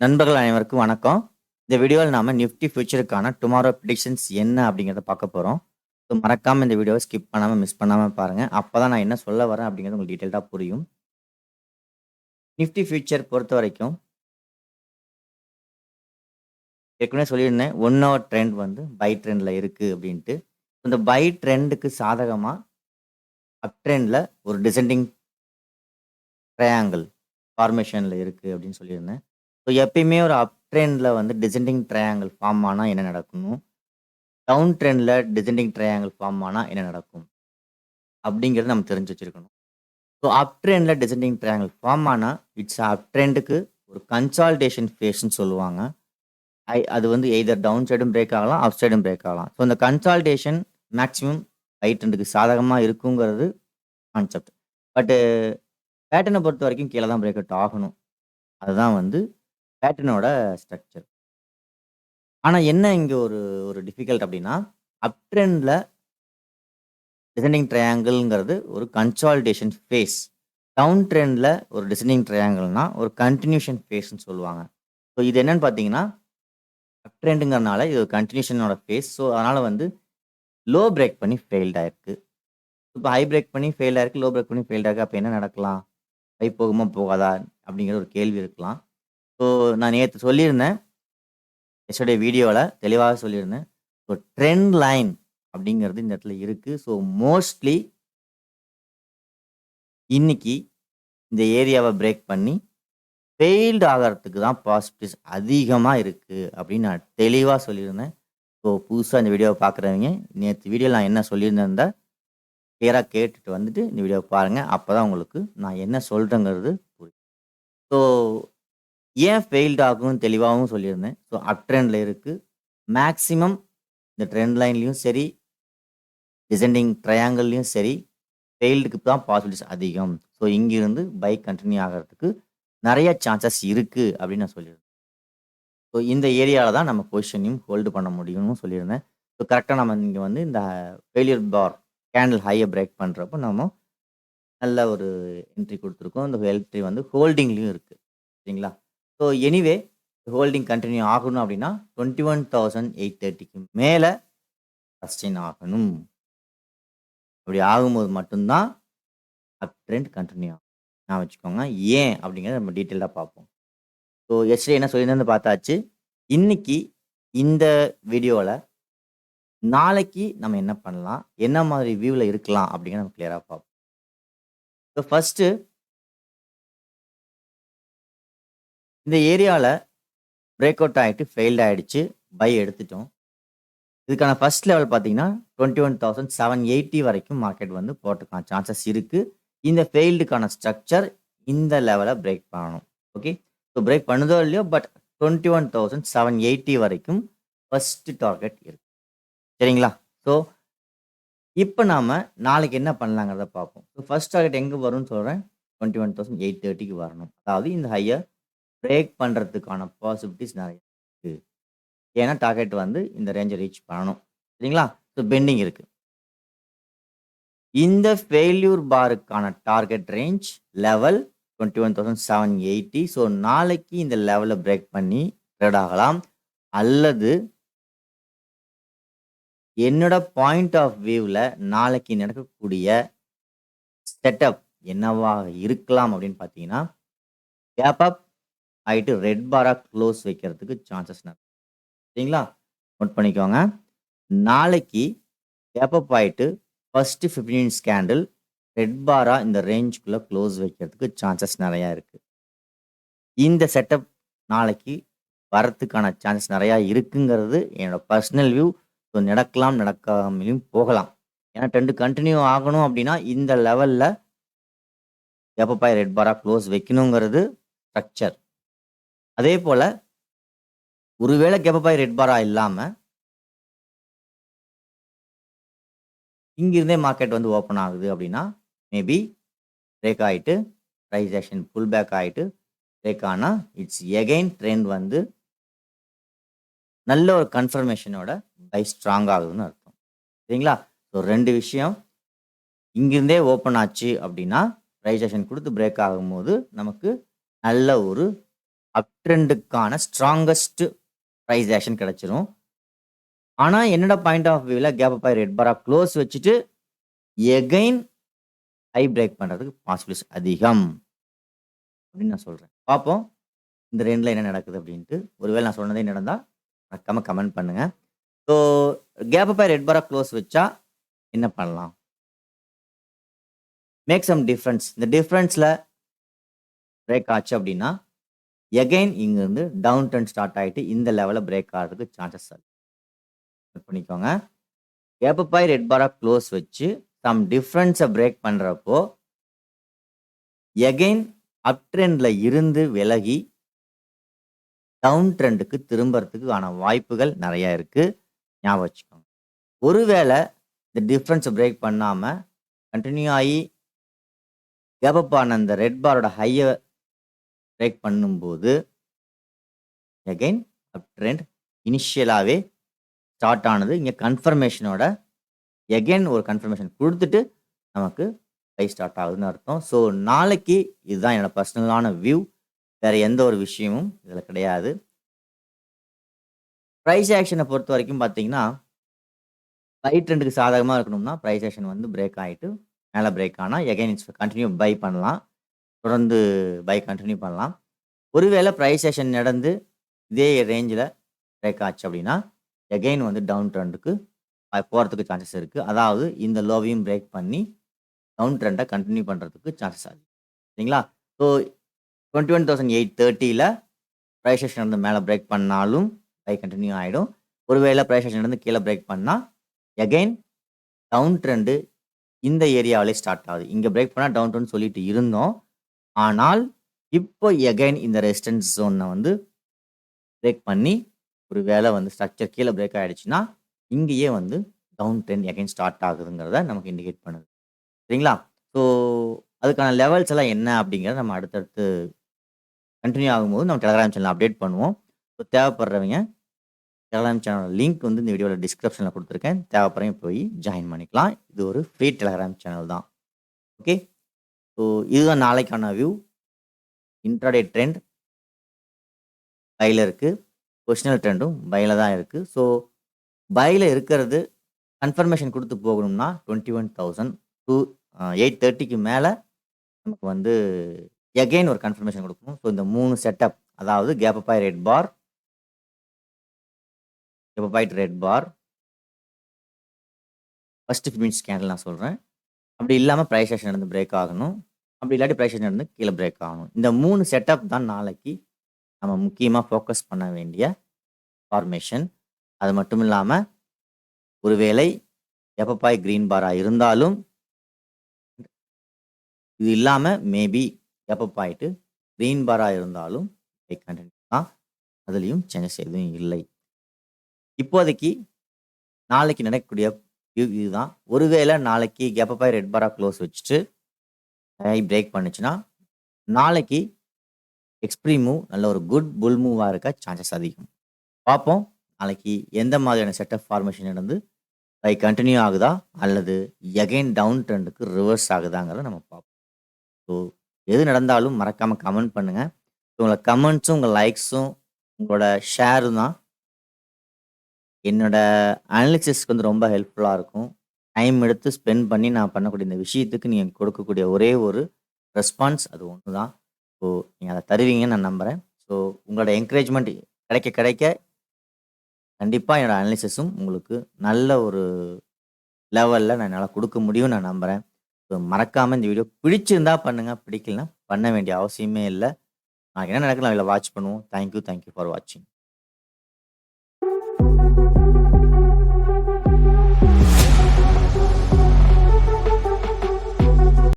நண்பர்கள் அனைவருக்கும் வணக்கம். இந்த வீடியோவில் நாம நிஃப்டி ஃபியூச்சருக்கான டுமாரோ ப்ரிடிக்ஷன்ஸ் என்ன அப்படிங்கிறத பார்க்க போறோம். ஸோ மறக்காம இந்த வீடியோவை ஸ்கிப் பண்ணாம, மிஸ் பண்ணாம பாருங்க. அப்பதான் நான் என்ன சொல்ல வரேன் அப்படிங்கிறது உங்களுக்கு டீட்டெயில்டா புரியும். நிஃப்டி ஃபியூச்சர் பொறுத்தவரைக்கும் ஏற்கனவே சொல்லியிருந்தேன். 1 ஹவர் ட்ரெண்ட் வந்து பை ட்ரெண்ட்ல இருக்கு அப்படின்ட்டு. இந்த பை ட்ரெண்டுக்கு சாதகமா அப் ட்ரெண்ட்ல ஒரு டிசெண்டிங் ட்ரையாங்கிள் ஃபார்மேஷன்ல இருக்கு அப்படின்னு சொல்லியிருந்தேன். ஸோ எப்பயுமே ஒரு அப் ட்ரெண்ட்ல வந்து டிசெண்டிங் ட்ரையாங்கிள் ஃபார்ம் ஆனா என்ன நடக்கணும்? டவுன் ட்ரெண்ட்ல டிசெண்டிங் ட்ரையாங்கிள் ஃபார்ம் ஆனா என்ன நடக்கும்? அப்படிங்கிறத நம்ம தெரிஞ்சு வச்சிருக்கணும். ஸோ அப் ட்ரெண்ட்ல டிசெண்டிங் ட்ரையாங்கிள் ஃபார்ம் ஆனா, இட்ஸ் அப் ட்ரெண்டுக்கு ஒரு கன்சாலிடேஷன் ஃபேஸ்ன்னு சொல்லுவாங்க. அது வந்து எய்தர் டவுன் சைடும் பிரேக் ஆகலாம், அப் சைடும் பிரேக் ஆகலாம். ஸோ இந்த கன்சாலிடேஷன் மேக்ஸிமம் ரைட் ட்ரெண்டுக்கு சாதகமா இருக்குங்கிறது கான்செப்ட். பட்டு பேட்டர்ன பொறுத்தவரைக்கும் கீழ தான் பிரேக் அவுட் ஆகணும். அதுதான் வந்து பேட்டர்னோட ஸ்ட்ரக்சர். ஆனா என்ன இங்க ஒரு ஒரு டிஃபிகல்ட் அப்படின்னா, அப் ட்ரெண்ட்ல டிசெண்டிங் ட்ரையாங்கிள்ங்கிறது ஒரு கன்சாலிடேஷன் ஃபேஸ். டவுன் ட்ரெண்ட்ல ஒரு டிசெண்டிங் ட்ரையாங்கிள்னா ஒரு கன்டினியூஷன் ஃபேஸ்ன்னு சொல்லுவாங்க. ஸோ இது என்னன்னு பார்த்தீங்கன்னா, அப் ட்ரெண்டுங்கிறனால இது ஒரு கன்டினியூஷனோட ஃபேஸ். ஸோ அதனால வந்து லோ பிரேக் பண்ணி ஃபெயில்ட் ஆயிருக்கு. இப்போ ஹை பிரேக் பண்ணி ஃபெயில் ஆயிருக்கு, லோ பிரேக் பண்ணி ஃபெயில்ட் ஆயிருக்கு. அப்ப என்ன நடக்கலாம்? ஹை போகுமா? போகாதா? அப்படிங்கிற ஒரு கேள்வி இருக்கலாம். ஸோ நான் நேத்து சொல்லியிருந்தேன். எஸ்டர்டே வீடியோல தெளிவாக சொல்லியிருந்தேன். ஸோ ட்ரெண்ட் லைன் அப்படிங்கிறது இந்த இடத்துல இருக்கு. ஸோ மோஸ்ட்லி இன்னைக்கு இந்த ஏரியாவ பிரேக் பண்ணி ஃபெயில்டு ஆகறதுக்கு தான் பாசிபிலிட்டிஸ் அதிகமா இருக்கு அப்படின்னு நான் தெளிவா சொல்லியிருந்தேன். ஸோ புதுசா இந்த வீடியோவ பார்க்குறவங்க, நேத்து வீடியோல நான் என்ன சொல்லியிருந்தேன்டா கிளியரா கேட்டுட்டு வந்துட்டு இந்த வீடியோவ பாருங்க. அப்பதான் உங்களுக்கு நான் என்ன சொல்றேங்கிறது புரியும். ஸோ ஏன் ஃபெயில்டு ஆகும்னு தெளிவாவும் சொல்லியிருந்தேன். ஸோ அப் ட்ரெண்ட்ல இருக்கு. மேக்ஸிமம் இந்த ட்ரெண்ட் லைன்லயும் சரி, டிசெண்டிங் ட்ரையாங்கிள்லயும் சரி, ஃபெயில்டுக்கு தான் பாசிபிலிட்டிஸ் அதிகம். ஸோ இங்கிருந்து பை கன்டின்யூ ஆகறதுக்கு நெறைய சான்சஸ் இருக்கு அப்படின்னு நான் சொல்லியிருந்தேன். ஸோ இந்த ஏரியால தான் நம்ம பொசிஷனையும் ஹோல்டு பண்ண முடியும்னு சொல்லியிருந்தேன். ஸோ கரெக்ட்டா நம்ம இங்க வந்து இந்த ஃபெயிலியர் பார் கேண்டில் ஹைய பிரேக் பண்றப்போ நம்ம நல்ல ஒரு என்ட்ரி குடுத்துருக்கோம். இந்த என்ட்ரி வந்து ஹோல்டிங்லயும் இருக்கு. சரிங்களா? ஸோ எனிவே ஹோல்டிங் கன்டின்யூ ஆகணும் அப்படின்னா 21,830க்கு மேல சஸ்டெயின் ஆகணும். அப்படி ஆகும்போது மட்டும் தான் அப் ட்ரெண்ட் கன்டின்யூ ஆகும். ஞாபகம் வச்சுக்கோங்க. ஏன் அப்படிங்கிறத நம்ம டீட்டெயில்டா பார்ப்போம். ஸோ எஸ்டர்டே என்ன சொல்லியிருந்தேன்னு பார்த்தாச்சு. இன்னைக்கு இந்த வீடியோல நாளைக்கு நம்ம என்ன பண்ணலாம்? என்ன மாதிரி வியூல இருக்கலாம்? அப்படிங்கிறத நம்ம கிளியரா பார்ப்போம். ஸோ ஃபர்ஸ்ட்டு இந்த ஏரியால பிரேக் அவுட் ஆயிட்டு ஃபெயில்ட் ஆயிடுச்சு. பை எடுத்துட்டோம். இதுக்கான ஃபர்ஸ்ட் லெவல் பார்த்தீங்கன்னா, 21,780 வரைக்கும் மார்க்கெட் வந்து போறதுக்கான சான்சஸ் இருக்கு. இந்த ஃபெயில்டுக்கான ஸ்ட்ரக்சர் இந்த லெவல பிரேக் பண்ணணும். ஓகே. ஸோ பிரேக் பண்ணுதோ இல்லையோ, பட் 21,780 வரைக்கும் ஃபர்ஸ்ட் டார்கெட் இருக்கு. சரிங்களா? ஸோ இப்ப நாம நாளைக்கு என்ன பண்ணலாங்கிறத பார்ப்போம். ஸோ ஃபர்ஸ்ட் டார்கெட் எங்க வரும்னு சொல்றேன். 21,830க்கு வரணும். அதாவது இந்த ஹைய பிரேக் பண்றதுக்கான பாசிபிலிட்டீஸ் நெறைய இருக்கு. ஏன்னா டார்கெட் வந்து இந்த ரேஞ்ச ரீச் பண்ணணும். சரிங்களா? ஸோ பெண்டிங் இருக்கு. இந்த ஃபெயில்யூர் பாருக்கான டார்கெட் ரேஞ்ச் லெவல் 21,780. ஸோ நாளைக்கு இந்த லெவல பிரேக் பண்ணி ட்ரேட் ஆகலாம். அல்லது என்னோட பாயிண்ட் ஆஃப் வியூல நாளைக்கு நடக்கக்கூடிய செட்டப் என்னவாக இருக்கலாம் அப்படின்னு பார்த்தீங்கன்னா, கேப் அப் ஆயிட்டு ரெட் பாரா க்ளோஸ் வைக்கிறதுக்கு சான்சஸ் சரிங்களா? நோட் பண்ணிக்கோங்க. நாளைக்கு கேப் அப் ஆயிட்டு ஃபர்ஸ்ட் 15 மினிட்ஸ் கேண்டில் ரெட் பாரா இந்த ரேஞ்சுக்குள்ள க்ளோஸ் வைக்கிறதுக்கு சான்சஸ் நெறையா இருக்கு. இந்த செட்டப் நாளைக்கு வரத்துக்கான சான்சஸ் நெறையா இருக்குங்கிறது என்னோட பர்சனல் வியூ. ஸோ நடக்கலாம், நடக்காமலும் போகலாம். ஏன்னா ட்ரெண்ட் கன்டின்யூ ஆகணும் அப்படின்னா, இந்த லெவல்ல கேப் அப் ஆயி ரெட் பாரா க்ளோஸ் வைக்கணுங்கிறது ஸ்ட்ரக்சர். அதேபோல ஒருவேளை கேப் அப் ஆயி ரெட் பாரா இல்லாம இங்கிருந்தே மார்க்கெட் வந்து ஓப்பன் ஆகுது அப்படின்னா, மேபி பிரேக் ஆயிட்டு பிரைஸ் ஆக்ஷன் புல் பேக் ஆயிட்டு பிரேக் ஆனா, இட்ஸ் எகைன் ட்ரெண்ட் வந்து நல்ல ஒரு கன்ஃபர்மேஷனோட பை ஸ்ட்ராங் ஆகுதுன்னு அர்த்தம். சரிங்களா? ஸோ 2 விஷயம். இங்கிருந்தே ஓப்பன் ஆச்சு அப்படின்னா, பிரைஸ் ஆக்ஷன் குடுத்து பிரேக் ஆகும்போது, நமக்கு நல்ல ஒரு அப் ட்ரெண்டுக்கான ஸ்ட்ராங்கஸ்ட் ப்ரைஸ் ஆக்ஷன் கிடைச்சிரும். ஆனா, என்னோட பாயிண்ட் ஆஃப் வியூல கேப் அப் ஆயி ரெட் பாரா க்ளோஸ் வச்சுட்டு எகைன் ஹை பிரேக் பண்றதுக்கு பாசிபிலிட்டிஸ் அதிகம் அப்படின்னு நான் சொல்றேன். பார்ப்போம். இந்த 2ல என்ன நடக்குது அப்படின்ட்டு. ஒருவேளை நான் சொன்னதே நடந்தா மறக்காம கமெண்ட் பண்ணுங்க. ஸோ கேப் அப் ஆயி ரெட் பாரா க்ளோஸ் வச்சா என்ன பண்ணலாம்? Make some difference. இந்த டிஃபரன்ஸ்ல பிரேக் ஆச்சு அப்படின்னா, எகைன் இங்கிருந்து டவுன் ட்ரெண்ட் ஸ்டார்ட் ஆயிட்டு இந்த லெவல்ல பிரேக் ஆகுறதுக்கு சான்சஸ் இருக்கு. நோட் பண்ணிக்கோங்க. கேப் அப் ஆயி ரெட் பாரா க்ளோஸ் வச்சு சம் டிஃபரன்ஸ பிரேக் பண்றப்போ, எகைன் அப் ட்ரெண்ட்ல இருந்து விலகி டவுன் ட்ரெண்டுக்கு திரும்புறதுக்கான வாய்ப்புகள் நெறைய இருக்கு. ஞாபகம் வச்சுக்கோங்க. ஒருவேளை இந்த டிஃபரன்ஸ பிரேக் பண்ணாம கன்டின்யூ ஆயி கேப் அப் ஆன அந்த ரெட் பாரோட ஹைய பிரேக் பண்ணும்போது, எகைன் அப் ட்ரெண்ட் இனிஷியலாவே ஸ்டார்ட் ஆனது. இங்க கன்ஃபர்மேஷனோட எகைன் ஒரு கன்ஃபர்மேஷன் குடுத்துட்டு நமக்கு பை ஸ்டார்ட் ஆகுதுன்னு அர்த்தம். ஸோ நாளைக்கு இதுதான் என்னோட பர்சனலான வியூ. வேற எந்த ஒரு விஷயமும் இதுல கிடையாது. பிரைஸ் ஆக்ஷன பொறுத்தவரைக்கும் பார்த்தீங்கன்னா, பை ட்ரெண்டுக்கு சாதகமா இருக்கணும்னா, பிரைஸ் ஆக்ஷன் வந்து பிரேக் ஆயிட்டு மேல பிரேக் ஆனா எகைன் இட்ஸ் கன்டின்யூ பை பண்ணலாம். தொடர்ந்து பை கன்டின்யூ பண்ணலாம். ஒருவேளை பிரைஸ் ஆக்ஷன் நடந்து இதே ரேஞ்சில பிரேக் ஆச்சு அப்படின்னா, எகைன் வந்து டவுன் ட்ரெண்டுக்கு போறதுக்கு சான்சஸ் இருக்கு. அதாவது இந்த லோவையும் பிரேக் பண்ணி டவுன் ட்ரெண்ட கன்டின்யூ பண்றதுக்கு சான்சஸ் அதிகம். சரிங்களா? ஸோ 21,830ல பிரைஸ் ஆக்ஷன் நடந்து மேல பிரேக் பண்ணாலும் பை கன்டின்யூ ஆயிடும். ஒருவேளை பிரைஸ் ஆக்ஷன் நடந்து கீழ பிரேக் பண்ணா, எகைன் டவுன் ட்ரெண்ட் இந்த ஏரியாவிலே ஸ்டார்ட் ஆகுது. இங்க பிரேக் பண்ணா டவுன் ட்ரெண்ட் சொல்லிட்டு இருந்தோம். ஆனால், இப்போ எகைன் இந்த ரெசிஸ்டன்ஸ் ஜோன வந்து பிரேக் பண்ணி, ஒரு வேளை வந்து ஸ்ட்ரக்சர் கீழ பிரேக் ஆயிடுச்சுன்னா, இங்கேயே வந்து டவுன் ட்ரெண்ட் எகைன் ஸ்டார்ட் ஆகுதுங்கிறத நமக்கு இண்டிகேட் பண்ணுது. சரிங்களா? ஸோ அதுக்கான லெவல்ஸ் எல்லாம் என்ன அப்படிங்கிறத நம்ம அடுத்தடுத்து கன்டின்யூ ஆகும்போது நம்ம டெலகிராம் சேனல்ல அப்டேட் பண்ணுவோம். ஸோ தேவைப்படுறவங்க டெலகிராம் சேனலோட லிங்க் வந்து இந்த வீடியோல டிஸ்கிரிப்ஷன்ல குடுத்துருக்கேன். தேவைப்படுறவங்க போய் ஜாயின் பண்ணிக்கலாம். இது ஒரு ஃப்ரீ டெலகிராம் சேனல் தான். ஓகே. ஸோ இதுதான் நாளைக்கான வியூ. இன்ட்ராடே ட்ரெண்ட் பைல இருக்கு. பொசிஷனல் ட்ரெண்டும் பைல தான் இருக்கு. ஸோ பைல இருக்கிறது கன்ஃபர்மேஷன் குடுத்து போகணும்னா 21,000 டூ 830க்கு மேல நமக்கு வந்து எகைன் ஒரு கன்ஃபர்மேஷன் குடுக்கணும். ஸோ இந்த 3 செட்டப் அதாவது கேப் அப் ஆயி ரெட் பார், கேப் அப் ஆயிட்டு ரெட் பார், ஃபர்ஸ்ட் 15 மினிட்ஸ் கேண்டில் நான் சொல்றேன். அப்படி இல்லாம பிரைஸ் ஆக்ஷன் நடந்து பிரேக் ஆகணும். அப்படி இல்லாட்டி பிரைஸ் ஆக்ஷன் நடந்து கீழ பிரேக் ஆகணும். இந்த 3 செட்டப் தான் நாளைக்கு நம்ம முக்கியமா ஃபோக்கஸ் பண்ண வேண்டிய ஃபார்மேஷன். அது மட்டும் இல்லாம, ஒருவேளை கேப் அப் ஆயி கிரீன் பாரா இருந்தாலும் இது இல்லாம மேபி கேப் அப் ஆயிட்டு கிரீன் பாரா இருந்தாலும் பை கன்டின்யூ தான். அதுலயும் சேஞ்சஸ் எதுவும் இல்லை. இப்போதைக்கு நாளைக்கு நடக்கக்கூடிய வியூ இதுதான். ஒருவேளை நாளைக்கு கேப் அப் ஆயி ரெட் பாரா க்ளோஸ் வச்சுட்டு ஹை பிரேக் பண்ணுச்சுன்னா, நாளைக்கு எக்ஸ்பிரி மூவ் நல்ல ஒரு குட் புல் மூவா இருக்க சான்சஸ் அதிகம். பார்ப்போம். நாளைக்கு எந்த மாதிரியான செட்டப் ஃபார்மேஷன் நடந்து பை கன்டின்யூ ஆகுதா? அல்லது எகைன் டவுன் ட்ரெண்டுக்கு ரிவர்ஸ் ஆகுதாங்கிறத நம்ம பார்ப்போம். ஸோ எது நடந்தாலும் மறக்காம கமெண்ட் பண்ணுங்க. உங்களோட கமெண்ட்ஸும், உங்க லைக்ஸும், உங்களோட ஷேரும் தான் என்னோட அனலிசிஸ்க்கு வந்து ரொம்ப ஹெல்ப்ஃபுல்லா இருக்கும். டைம் எடுத்து ஸ்பெண்ட் பண்ணி நான் பண்ணக்கூடிய இந்த விஷயத்துக்கு நீங்க கொடுக்கக்கூடிய ஒரே ஒரு ரெஸ்பான்ஸ் அது ஒண்ணு தான். ஸோ நீங்க அத தருவீங்கன்னு நான் நம்புறேன். ஸோ உங்களோட என்கரேஜ்மெண்ட் கிடைக்க கிடைக்க கண்டிப்பா என்னோட அனலிசிஸும் உங்களுக்கு நல்ல ஒரு லெவல்ல என்னால குடுக்க முடியும்னு நான் நம்புறேன். ஸோ மறக்காம இந்த வீடியோ பிடிச்சிருந்தா பண்ணுங்க. பிடிக்கலன்னா பண்ண வேண்டிய அவசியமே இல்ல. நாளைக்கு என்ன நடக்குதுன்னு அதில வாட்ச் பண்ணுவோம். தேங்க் யூ ஃபார் வாட்சிங்.